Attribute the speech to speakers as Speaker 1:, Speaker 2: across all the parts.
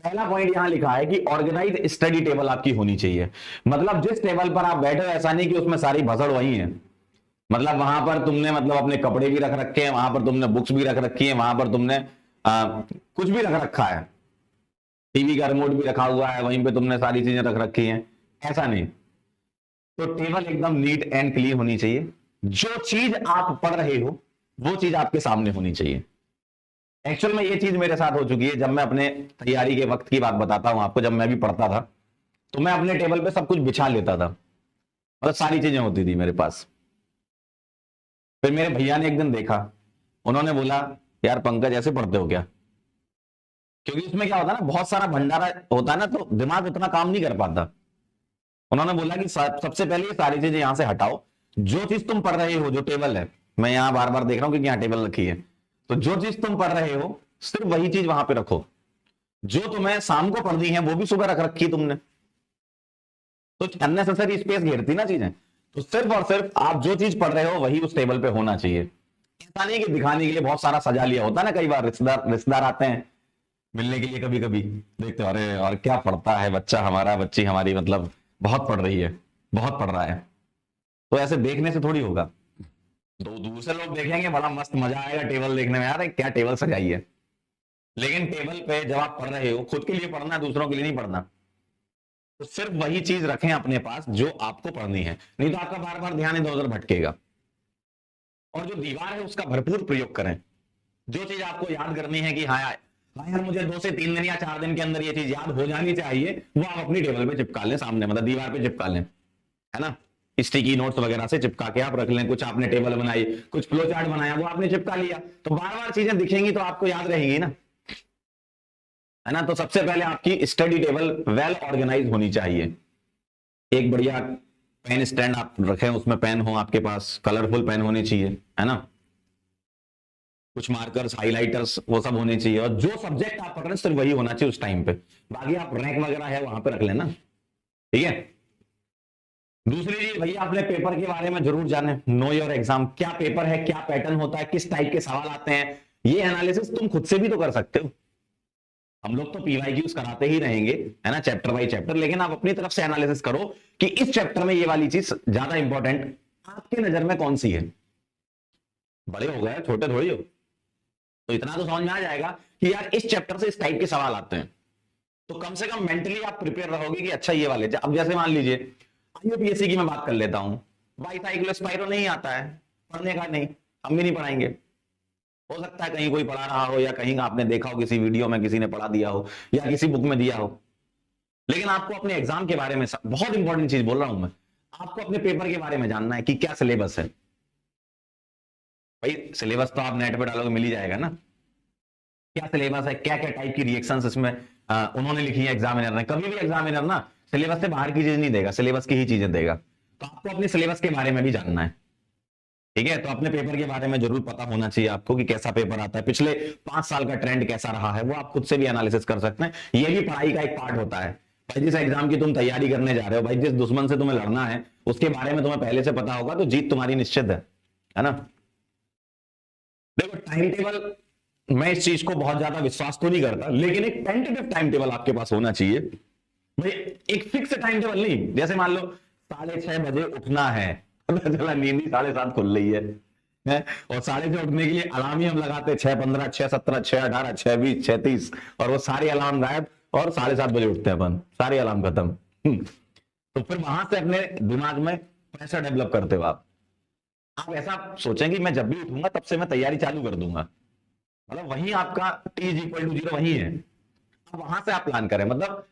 Speaker 1: पहला पॉइंट यहां लिखा है कि ऑर्गेनाइज स्टडी टेबल आपकी होनी चाहिए। मतलब जिस टेबल पर आप बैठे हो ऐसा नहीं कि उसमें सारी भसड़ वही है। मतलब वहां पर तुमने मतलब अपने कपड़े भी रख रखे हैं, वहां पर तुमने बुक्स भी रख रखी है, वहां पर तुमने कुछ भी रख रखा है, टीवी का रिमोट भी रखा हुआ है, वहीं पे तुमने सारी चीजें रख रखी हैं, ऐसा नहीं। तो टेबल एकदम नीट एंड क्लीन होनी चाहिए। जो चीज आप पढ़ रहे हो वो चीज आपके सामने होनी चाहिए। एक्चुअल में ये चीज मेरे साथ हो चुकी है। जब मैं अपने तैयारी के वक्त की बात बताता हूं आपको, जब मैं भी पढ़ता था तो मैं अपने टेबल पे सब कुछ बिछा लेता था, मतलब सारी चीजें होती थी मेरे पास। फिर मेरे भैया ने एक दिन देखा, उन्होंने बोला यार पंकज ऐसे पढ़ते हो क्या? क्योंकि उसमें क्या होता है ना, बहुत सारा भंडारा होता है ना, तो दिमाग उतना काम नहीं कर पाता। उन्होंने बोला कि सबसे पहले ये सारी चीजें यहां से हटाओ। जो चीज तुम पढ़ रहे हो, जो टेबल है, मैं यहां बार बार देख रहा हूं क्योंकि यहां टेबल रखी है, तो जो चीज तुम पढ़ रहे हो सिर्फ वही चीज वहां पे रखो। जो तुम्हें शाम को पढ़नी है वो भी सुबह रख रखी तुमने, तो अननेसेसरी स्पेस घेरती ना चीजें। तो सिर्फ और सिर्फ आप जो चीज पढ़ रहे हो वही उस टेबल पे होना चाहिए। ऐसा नहीं कि दिखाने के लिए बहुत सारा सजा लिया होता है ना, कई बार रिश्तेदार रिश्तेदार आते हैं मिलने के लिए, कभी कभी देखते हो अरे और क्या पढ़ता है बच्चा हमारा, बच्ची हमारी, मतलब बहुत पढ़ रही है, बहुत पढ़ रहा है। तो ऐसे देखने से थोड़ी होगा। दो दूर से लोग देखेंगे, बड़ा मस्त मजा आएगा टेबल देखने में, यार क्या टेबल सजाई है। लेकिन टेबल पे जब आप पढ़ रहे हो, खुद के लिए पढ़ना है, दूसरों के लिए नहीं पढ़ना। तो सिर्फ वही चीज रखें अपने पास जो आपको पढ़नी है, नहीं तो आपका बार बार ध्यान इधर उधर भटकेगा। और जो दीवार है उसका भरपूर प्रयोग करें। जो चीज आपको याद करनी है कि हाँ यार, हाँ यार मुझे 2 से 3 दिन या 4 दिन के अंदर ये चीज याद हो जानी चाहिए, वो आप अपनी टेबल पे चिपका लें, सामने मतलब दीवार पे चिपका लें, है ना। स्टिकी नोट्स वगैरह से चिपका के आप रख लें। कुछ आपने टेबल बनाई, कुछ फ्लो चार्ट बनाया, वो आपने चिपका लिया, तो बार बार चीजें दिखेंगी तो आपको याद रहेंगी ना, है ना। तो सबसे पहले आपकी स्टडी टेबल वेल ऑर्गेनाइज होनी चाहिए। एक बढ़िया पेन स्टैंड आप रखें, उसमें पेन हो आपके पास, कलरफुल पेन होने चाहिए, है ना। कुछ मार्कर्स, हाइलाइटर्स, वो सब होने चाहिए। और जो सब्जेक्ट आप पढ़ रहे हैं सिर्फ वही होना चाहिए उस टाइम पे। बाकी आप रैंक वगैरह है वहां पे रख लेना, ठीक है। दूसरी चीज भैया, अपने पेपर के बारे में जरूर जाने। नो योर एग्जाम, क्या पेपर है, क्या पैटर्न होता है, किस टाइप के सवाल आते हैं, ये एनालिसिस तुम खुद से भी तो कर सकते हो। हम लोग तो पीवाईक्यूज कराते ही रहेंगे, है ना, चैप्टर बाय चैप्टर, लेकिन आप अपनी तरफ से एनालिसिस करो कि इस चैप्टर में ये वाली चीज ज्यादा इंपॉर्टेंट आपकी नजर में कौन सी है। बड़े हो गए, छोटे थोड़ी हो, तो इतना तो समझ में आ जाएगा कि यार इस चैप्टर से इस टाइप के सवाल आते हैं। तो कम से कम मेंटली आप प्रिपेयर रहोगे कि अच्छा ये वाले। अब जैसे मान लीजिए यूपीएससी की मैं बात कर लेता हूं, बाईसाइक्लो स्पाइरो नहीं आता है, पढ़ने का नहीं, हम भी नहीं पढ़ाएंगे। हो सकता है कहीं कोई पढ़ा रहा हो, या कहीं आपने देखा हो किसी वीडियो में किसी ने पढ़ा दिया हो, या किसी बुक में दिया हो। लेकिन आपको अपने एग्जाम के बारे में, बहुत इंपॉर्टेंट चीज बोल रहा हूं मैं, आपको अपने पेपर के बारे में जानना है कि क्या सिलेबस है। भाई सिलेबस तो आप नेट पे डालोगे मिल ही जाएगा ना, क्या सिलेबस है, क्या क्या टाइप की रिएक्शंस इसमें उन्होंने लिखी है एग्जामिनर ने। कभी भी एग्जामिनर ना सिलेबस से बाहर की चीज नहीं देगा, सिलेबस की ही चीजें देगा। तो आपको अपने सिलेबस के बारे में भी जानना है, ठीक है। तो अपने पेपर के बारे में जरूर पता होना चाहिए आपको कि कैसा पेपर आता है, पिछले 5 साल का ट्रेंड कैसा रहा है, वो आप खुद से भी एनालिसिस कर सकते हैं। ये भी पढ़ाई का एक पार्ट होता है। भाई जिस एग्जाम की तुम तैयारी करने जा रहे हो, भाई जिस दुश्मन से तुम्हें लड़ना है उसके बारे में तुम्हें पहले से पता होगा, तो जीत तुम्हारी निश्चित है ना। देखो टाइम टेबल, मैं इस चीज को बहुत ज्यादा विश्वास तो नहीं करता, लेकिन एक टेंटेटिव टाइम टेबल आपके पास होना चाहिए। भाई एक फिक्स टाइम टेबल नहीं, जैसे मान लो 6:30 बजे उठना है, पता चला नींद ही 7:30 खुल रही है? और 6:30 उठने के लिए अलार्म ही हम लगाते 6:15, 6:17, 6:18, 6:20, 6:30, और वो सारे अलार्म गायब, और 7:30 बजे उठते हैं अपन, सारे अलार्म खत्म। तो फिर वहां से अपने दिमाग में पैसा डेवलप करते हो आप ऐसा सोचें कि मैं जब भी उठूंगा तब से मैं तैयारी चालू कर दूंगा, मतलब वही आपका T=0 वही है। अब वहां से आप प्लान करें, मतलब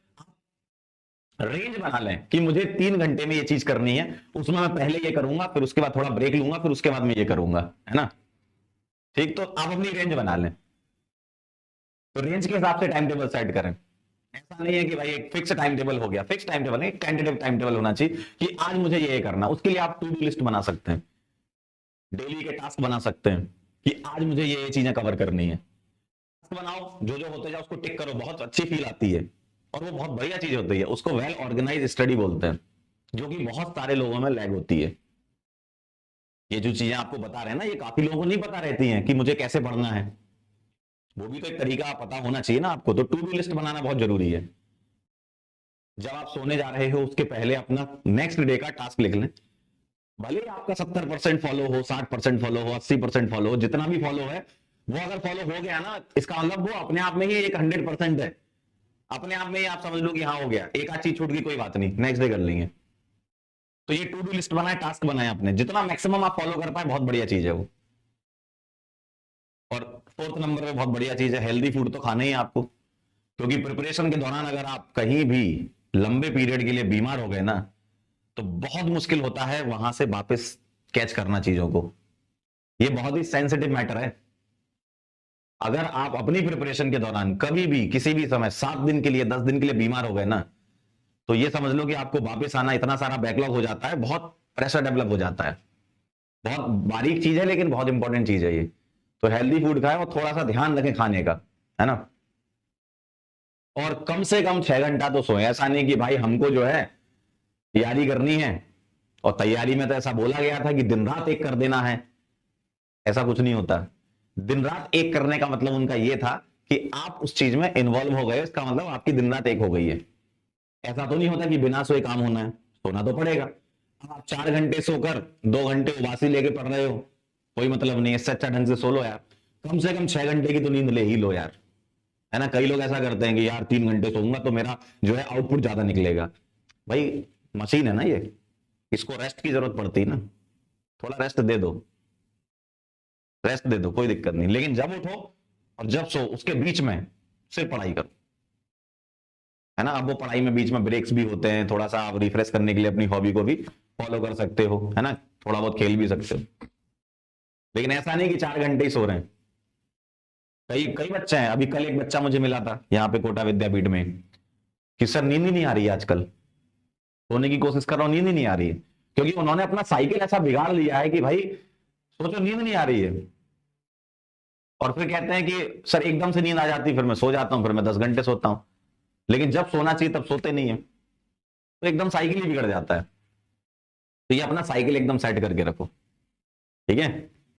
Speaker 1: रेंज बना लें कि मुझे 3 घंटे में ये चीज करनी है, उसमें मैं पहले ये करूंगा, फिर उसके बाद थोड़ा ब्रेक लूंगा, फिर उसके बाद मैं ये करूंगा, है ना। ठीक, तो आप अपनी रेंज बना लें, तो रेंज के हिसाब से टाइम टेबल सेट करें। ऐसा नहीं है कि भाई एक फिक्स टाइम टेबल हो गया, फिक्स टाइम टेबल नहीं, टेंटेटिव टाइम टेबल होना चाहिए कि आज मुझे ये करना। उसके लिए आप टू डू लिस्ट बना सकते हैं, डेली के टास्क बना सकते हैं कि आज मुझे ये चीजें कवर करनी है। टास्क बनाओ, जो जो होते जाओ उसको टिक करो, बहुत अच्छी फील आती है, और वो बहुत बढ़िया चीज होती है। उसको वेल ऑर्गेनाइज स्टडी बोलते हैं, जो कि बहुत सारे लोगों में लैग होती है। ये जो चीजें आपको बता रहे हैं ना, ये काफी लोगों को नहीं पता रहती हैं कि मुझे कैसे पढ़ना है। वो भी तो एक तरीका पता होना चाहिए ना आपको। तो टू डू लिस्ट बनाना बहुत जरूरी है। जब आप सोने जा रहे हो उसके पहले अपना नेक्स्ट डे का टास्क लिख लें। भले ही आपका 70% फॉलो हो, 60% फॉलो हो, 80% फॉलो हो, जितना भी फॉलो है वो अगर फॉलो हो गया ना, इसका मतलब वो अपने आप में ही एक 100% है। अपने आप में ही आप समझ लो कि हाँ हो गया, एक आध चीज छूट गई कोई बात नहीं, नेक्स्ट डे कर लेंगे। तो ये टू डू लिस्ट बनाए, टास्क बनाए अपने, जितना मैक्सिमम आप फॉलो कर पाए बहुत बढ़िया चीज है वो। और फोर्थ नंबर पे बहुत बढ़िया चीज है, हेल्दी फूड तो खाना ही है आपको। क्योंकि प्रिपरेशन के दौरान अगर आप कहीं भी लंबे पीरियड के लिए बीमार हो गए ना, तो बहुत मुश्किल होता है वहां से वापस कैच करना चीजों को। ये बहुत ही सेंसिटिव मैटर है। अगर आप अपनी प्रिपरेशन के दौरान कभी भी किसी भी समय 7 दिन के लिए, 10 दिन के लिए बीमार हो गए ना, तो ये समझ लो कि आपको वापस आना, इतना सारा बैकलॉग हो जाता है, बहुत प्रेशर डेवलप हो जाता है। बहुत बारीक चीज है लेकिन बहुत इंपॉर्टेंट चीज है ये। तो हेल्दी फूड खाएं और थोड़ा सा ध्यान रखें खाने का, है ना। और कम से कम 6 घंटा तो सोए। ऐसा नहीं कि भाई हमको जो है तैयारी करनी है, और तैयारी में तो ऐसा बोला गया था कि दिन रात एक कर देना है। ऐसा कुछ नहीं होता। दिन रात एक करने का मतलब उनका यह था कि आप उस चीज में इन्वॉल्व हो गए, इसका मतलब आपकी दिन रात एक हो गई है। ऐसा तो नहीं होता कि बिना सोए काम होना है, सोना तो पड़ेगा। अब आप 4 घंटे सोकर 2 घंटे उबासी लेके पढ़ रहे हो, कोई मतलब नहीं है। इससे अच्छा ढंग से सो लो यार, कम से कम 6 घंटे की तो नींद ले ही लो यार, है ना। कई लोग ऐसा करते हैं कि यार 3 घंटे सोऊंगा तो मेरा जो है आउटपुट ज्यादा निकलेगा। भाई मशीन है ना ये, इसको रेस्ट की जरूरत पड़ती है ना। थोड़ा रेस्ट दे दो, रेस्ट दे दो, कोई दिक्कत नहीं। लेकिन जब उठो और जब सो उसके बीच में सिर्फ पढ़ाई करो, है ना। अब वो पढ़ाई में बीच में ब्रेक्स भी होते हैं, थोड़ा सा आप रिफ्रेश करने के लिए अपनी हॉबी को भी फॉलो कर सकते हो, है ना। थोड़ा बहुत खेल भी सकते हो, लेकिन ऐसा नहीं कि 4 घंटे ही सो रहे हैं। कई कई बच्चे हैं, अभी कल एक बच्चा मुझे मिला था यहाँ पे कोटा विद्यापीठ में, कि सर नींद ही नहीं आ रही है आजकल, सोने की कोशिश कर रहा हूं नींद ही नहीं आ रही है। क्योंकि उन्होंने अपना साइकिल ऐसा बिगाड़ लिया है कि भाई सोचो नींद नहीं आ रही है, और फिर कहते हैं कि सर एकदम से नींद आ जाती, फिर मैं सो जाता हूं, फिर मैं 10 घंटे सोता हूं। लेकिन जब सोना चाहिए तब सोते नहीं है, तो एकदम साइकिल ही बिगड़ जाता है। तो ये अपना साइकिल एकदम सेट करके रखो, ठीक है।